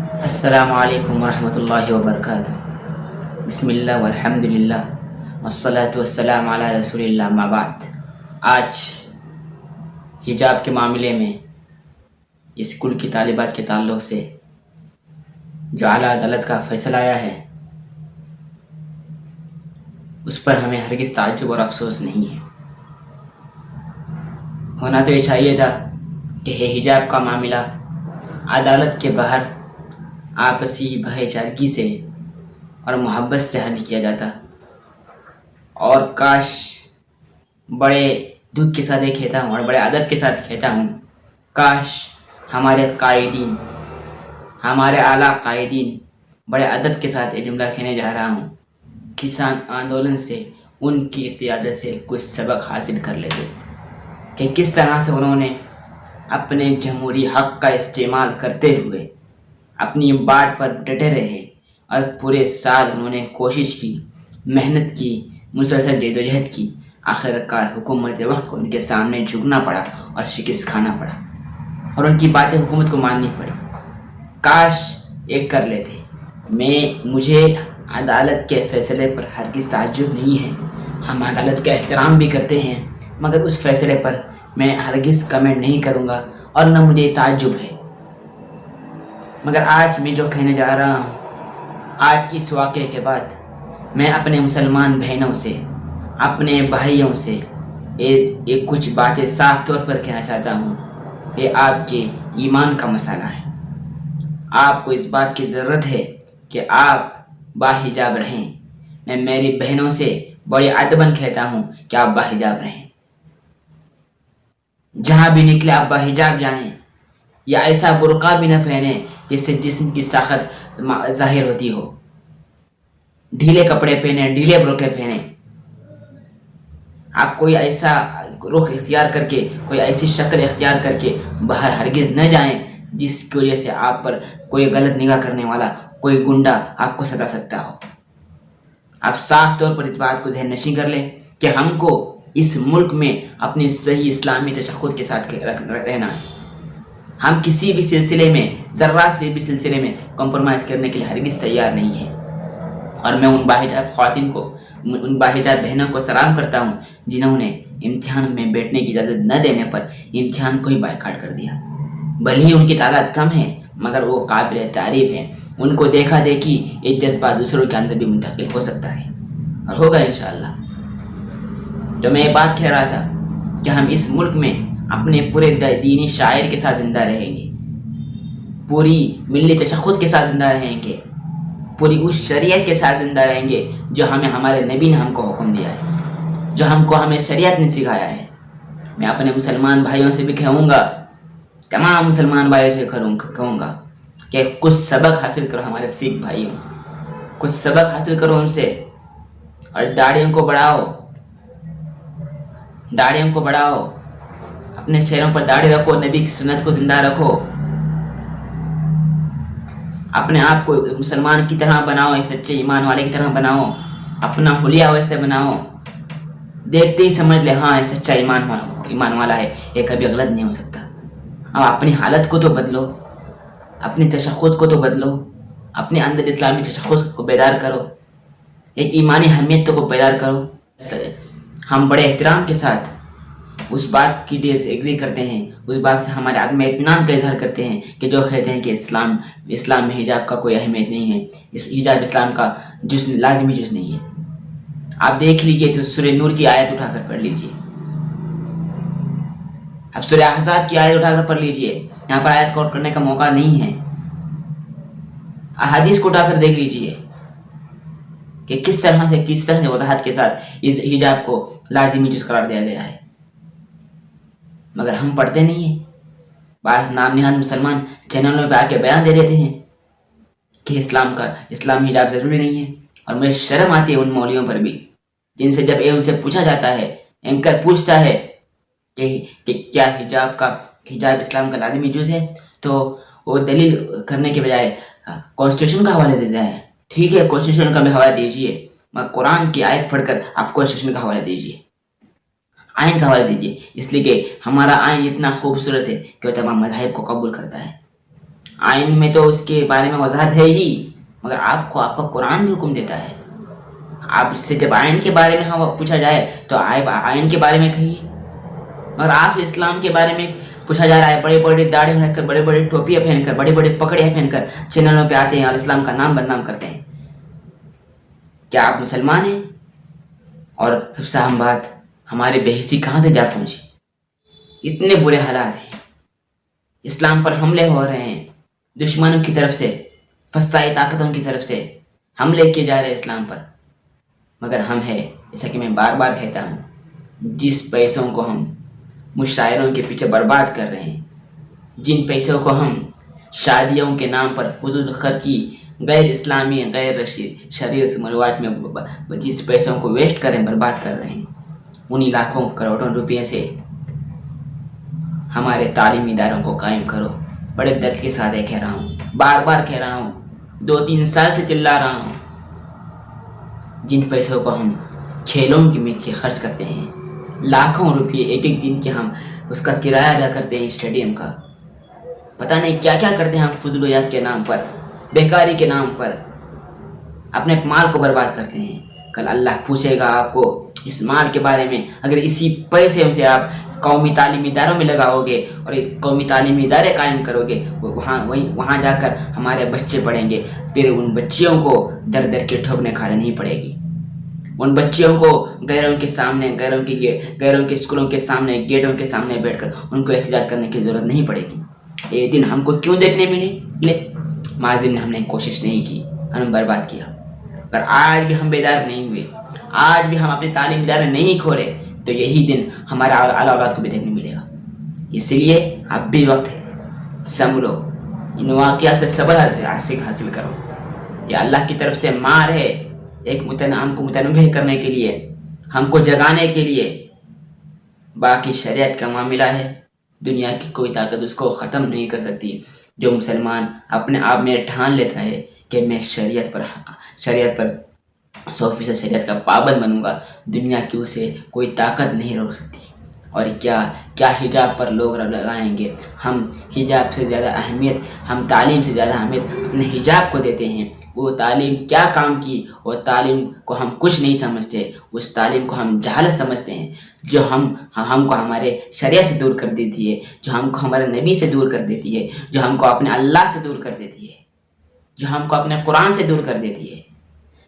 السلام علیکم ورحمۃ اللہ وبرکاتہ۔ بسم اللہ والحمد للہ والصلاة والسلام علی رسول اللہ، اما بعد۔ آج حجاب کے معاملے میں اسکول کی طالبات کے تعلق سے جو اعلیٰ عدالت کا فیصلہ آیا ہے اس پر ہمیں ہرگز تعجب اور افسوس نہیں ہے۔ ہونا تو یہ چاہیے تھا کہ حجاب کا معاملہ عدالت کے باہر آپسی بھائی چارگی سے اور محبت سے حل کیا جاتا، اور کاش، بڑے دکھ کے ساتھ یہ کہتا ہوں اور بڑے ادب کے ساتھ کہتا ہوں، کاش ہمارے قائدین، ہمارے اعلیٰ قائدین بڑے ادب کے ساتھ یہ جملہ کہنے جا رہا ہوں، کسان آندولن سے، ان کی قیادت سے کچھ سبق حاصل کر لیتے کہ کس طرح سے انہوں نے اپنے جمہوری حق کا استعمال کرتے ہوئے اپنی بات پر ڈٹے رہے، اور پورے سال انہوں نے کوشش کی، محنت کی، مسلسل جدوجہد کی، آخر کار حکومت وقت کو ان کے سامنے جھکنا پڑا اور شکست کھانا پڑا، اور ان کی باتیں حکومت کو ماننی پڑی۔ کاش ایک کر لیتے۔ مجھے عدالت کے فیصلے پر ہرگز تعجب نہیں ہے، ہم عدالت کا احترام بھی کرتے ہیں، مگر اس فیصلے پر میں ہرگز کمنٹ نہیں کروں گا اور نہ مجھے تعجب ہے۔ مگر آج میں جو کہنے جا رہا ہوں، آج اس واقعے کے بعد میں اپنے مسلمان بہنوں سے، اپنے بھائیوں سے یہ کچھ باتیں صاف طور پر کہنا چاہتا ہوں۔ یہ آپ کے ایمان کا مسئلہ ہے۔ آپ کو اس بات کی ضرورت ہے کہ آپ باحجاب رہیں۔ میں میری بہنوں سے بڑے ادباً کہتا ہوں کہ آپ باحجاب رہیں، جہاں بھی نکلے آپ باحجاب جائیں، یا ایسا برقع بھی نہ پہنیں جس سے جسم کی ساخت ظاہر ہوتی ہو۔ ڈھیلے کپڑے پہنیں، ڈھیلے برقعے پہنیں۔ آپ کوئی ایسا رخ اختیار کر کے، کوئی ایسی شکل اختیار کر کے باہر ہرگز نہ جائیں جس کی وجہ سے آپ پر کوئی غلط نگاہ کرنے والا، کوئی گنڈا آپ کو ستا سکتا ہو۔ آپ صاف طور پر اس بات کو ذہن نشین کر لیں کہ ہم کو اس ملک میں اپنی صحیح اسلامی تشخص کے ساتھ رہنا ہے۔ ہم کسی بھی سلسلے میں، ذرا سے بھی سلسلے میں کمپرومائز کرنے کے لیے ہرگز تیار نہیں ہیں۔ اور میں ان باحجاب خواتین کو، ان باحجاب بہنوں کو سلام کرتا ہوں جنہوں نے امتحان میں بیٹھنے کی اجازت نہ دینے پر امتحان کو ہی بائیکاٹ کر دیا۔ بھلے ہی ان کی تعداد کم ہے مگر وہ قابل تعریف ہیں۔ ان کو دیکھا دیکھی ایک جذبہ دوسروں کے اندر بھی منتقل ہو سکتا ہے، اور ہوگا انشاءاللہ۔ جو میں یہ بات کہہ رہا تھا کہ ہم اس ملک میں اپنے پورے دینی شاعر کے ساتھ زندہ رہیں گے، پوری ملی تشخص کے ساتھ زندہ رہیں گے، پوری اس شریعت کے ساتھ زندہ رہیں گے جو ہمیں ہمارے نبی نے ہم کو حکم دیا ہے، جو ہمیں شریعت نے سکھایا ہے۔ میں اپنے مسلمان بھائیوں سے بھی کہوں گا، تمام مسلمان بھائیوں سے کہوں گا کہ کچھ سبق حاصل کرو ہمارے سکھ بھائیوں سے، کچھ سبق حاصل کرو ان سے، اور داڑھیوں کو بڑھاؤ، داڑھیوں کو بڑھاؤ، اپنے چہروں پر داڑھی رکھو، نبی کی سنت کو زندہ رکھو، اپنے آپ کو مسلمان کی طرح بناؤ، سچے ایمان والے کی طرح بناؤ، اپنا حلیہ ویسے بناؤ، دیکھتے ہی سمجھ لے ہاں یہ سچا ایمان والا ہے، یہ کبھی غلط نہیں ہو سکتا۔ اب اپنی حالت کو تو بدلو، اپنی تشخص کو تو بدلو، اپنے اندر اسلامی تشخص کو بیدار کرو، ایک ایمانی اہمیت کو بیدار کرو۔ ہم بڑے احترام کے ساتھ اس بات کی ڈس ایگری کرتے ہیں، اس بات سے ہمارے عدم اطمینان کا اظہار کرتے ہیں کہ جو کہتے ہیں کہ اسلام میں حجاب کا کوئی اہمیت نہیں ہے، اس حجاب اسلام کا لازمی جز نہیں ہے۔ آپ دیکھ لیجئے تو سورہ نور کی آیت اٹھا کر پڑھ لیجئے، اب سورہ احزاب کی آیت اٹھا کر پڑھ لیجئے، یہاں پر آیت کوٹ کرنے کا موقع نہیں ہے۔ احادیث کو اٹھا کر دیکھ لیجئے کہ کس طرح سے وضاحت کے ساتھ اس حجاب کو لازمی جز قرار دیا گیا ہے، مگر ہم پڑھتے نہیں ہیں۔ بعض نام نہاد مسلمان چینلوں پہ آ کے بیان دے دیتے ہیں کہ اسلام حجاب ضروری نہیں ہے، اور مجھے شرم آتی ہے ان مولویوں پر بھی جن سے جب ان سے پوچھا جاتا ہے، اینکر پوچھتا ہے کہ کیا حجاب اسلام کا لازمی جز ہے، تو وہ دلیل کرنے کے بجائے کانسٹیٹیوشن کا حوالہ دیتا ہے۔ ٹھیک ہے، کانسٹیٹیوشن کا بھی حوالہ دیجیے، مگر قرآن کی آیت پڑھ کر آپ کانسٹیٹیوشن کا حوالہ دیجیے، آئین کا حوالہ دیجیے، اس لیے کہ ہمارا آئین اتنا خوبصورت ہے کہ وہ تمام مذاہب کو قبول کرتا ہے۔ آئین میں تو اس کے بارے میں وضاحت ہے ہی، مگر آپ کو آپ کا قرآن بھی حکم دیتا ہے۔ آپ سے جب آئین کے بارے میں پوچھا جائے تو آئین کے بارے میں کہیے، مگر آپ اسلام کے بارے میں پوچھا جا رہا ہے، بڑے بڑے داڑھی رکھ کر، بڑے بڑے ٹوپیاں پہن کر، بڑے بڑے پکڑیاں پہن کر چینلوں پہ آتے ہیں اور اسلام کا نام بدنام کرتے ہیں۔ کیا آپ مسلمان ہیں؟ اور سب سے اہم بات، ہماری بے حسی کہاں سے جا پہنچی؟ اتنے برے حالات ہیں، اسلام پر حملے ہو رہے ہیں، دشمنوں کی طرف سے، فسطائی طاقتوں کی طرف سے حملے کیے جا رہے ہیں اسلام پر، مگر ہم ہے، جیسا کہ میں بار بار کہتا ہوں، جس پیسوں کو ہم مشاعروں کے پیچھے برباد کر رہے ہیں، جن پیسوں کو ہم شادیوں کے نام پر فضول خرچی، غیر اسلامی، غیر شرعی رواج میں جس پیسوں کو ویسٹ کریں، برباد کر رہے ہیں، انہی لاکھوں کروڑوں روپے سے ہمارے تعلیمی اداروں کو قائم کرو۔ بڑے درد کے ساتھ کہہ رہا ہوں، بار بار کہہ رہا ہوں، 2-3 سال سے چلا رہا ہوں، جن پیسوں کو ہم کھیلوں میں خرچ کرتے ہیں، لاکھوں روپے ایک ایک دن کے ہم اس کا کرایہ ادا کرتے ہیں اسٹیڈیم کا، پتہ نہیں کیا کیا کرتے ہیں ہم فضولیات کے نام پر، بیکاری کے نام پر اپنے مال کو برباد کرتے ہیں۔ کل اللہ پوچھے گا آپ کو اس مال کے بارے میں۔ اگر اسی پیسے سے آپ قومی تعلیمی اداروں میں لگاؤ گے اور قومی تعلیمی ادارے قائم کرو گے، وہاں جا کر ہمارے بچے پڑھیں گے، پھر ان بچیوں کو در در کے ٹھوکریں کھانے نہیں پڑے گی، ان بچیوں کو غیروں کے سامنے، غیروں کے اسکولوں کے سامنے، گیٹوں کے سامنے بیٹھ کر ان کو احتجاج کرنے کی ضرورت نہیں پڑے گی۔ یہ دن ہم کو کیوں دیکھنے ملے؟ ماضی میں ہم نے کوشش نہیں کی، ہم نے برباد کیا، اگر آج بھی ہم بیدار نہیں ہوئے، آج بھی ہم اپنے تعلیم ادارے نہیں کھولے، تو یہی دن ہمارے اعلیٰ اولاد کو بھی دیکھنے ملے گا۔ اس لیے اب بھی وقت ہے، سنبھلو، ان واقعات سے صبر حاصل کرو۔ یہ اللہ کی طرف سے مار ہے، ایک ہم کو متنبہ کرنے کے لیے، ہم کو جگانے کے لیے۔ باقی شریعت کا معاملہ ہے، دنیا کی کوئی طاقت اس کو ختم نہیں کر سکتی۔ جو مسلمان اپنے آپ میں ٹھان لیتا ہے کہ میں شریعت پر 100% شریعت کا پابند بنوں گا، دنیا کی اسے کوئی طاقت نہیں روک سکتی۔ اور کیا حجاب پر لوگ لگائیں گے؟ ہم حجاب سے زیادہ اہمیت، ہم تعلیم سے زیادہ اہمیت اپنے حجاب کو دیتے ہیں۔ وہ تعلیم کیا کام کی؟ وہ تعلیم کو ہم کچھ نہیں سمجھتے، اس تعلیم کو ہم جہالت سمجھتے ہیں، جو ہم کو ہمارے شریعت سے دور کر دیتی ہے، جو ہم کو ہمارے نبی سے دور کر دیتی ہے، جو ہم کو اپنے اللہ سے دور کر دیتی ہے، جو ہم کو اپنے قرآن سے دور کر دیتی ہے،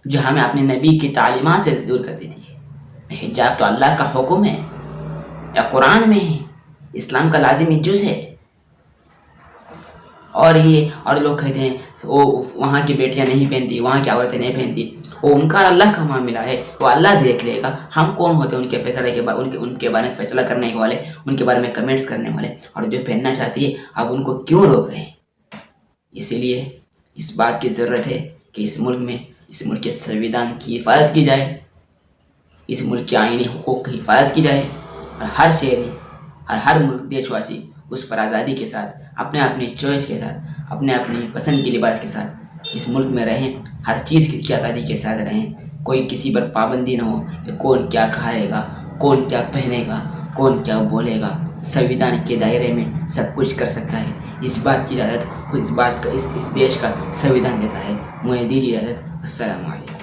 جو ہمیں اپنے نبی کی تعلیمات سے دور کر دیتی ہے۔ حجاب تو اللہ کا حکم ہے، یا قرآن میں ہے، اسلام کا لازمی جز ہے۔ اور لوگ کہتے ہیں وہاں کی بیٹیاں نہیں پہنتی، وہاں کی عورتیں نہیں پہنتی، وہ ان کا اللہ کا معاملہ ہے، وہ اللہ دیکھ لے گا۔ ہم کون ہوتے ہیں ان کے فیصلے کے بعد ان کے بارے میں فیصلہ کرنے والے، ان کے بارے میں کمنٹس کرنے والے؟ اور جو پہننا چاہتی ہے آپ ان کو کیوں روک رہے ہیں؟ اسی لیے اس بات کی ضرورت ہے کہ اس ملک کے سنویدھان کی حفاظت کی جائے، اس ملک کے آئینی حقوق کی حفاظت کی جائے، اور ہر شہری، ہر ملک دیش واسی اس پر آزادی کے ساتھ، اپنی چوائس کے ساتھ، اپنی پسند کے لباس کے ساتھ اس ملک میں رہیں، ہر چیز کی آزادی کے ساتھ رہیں۔ کوئی کسی پر پابندی نہ ہو کہ کون کیا کھائے گا، کون کیا پہنے گا، کون کیا بولے گا۔ سنویدھان کے دائرے میں سب کچھ کر سکتا ہے، اس بات کی اجازت اس دیش کا سنویدھان دیتا ہے۔ مجھے دیجیے اجازت، السلام علیکم۔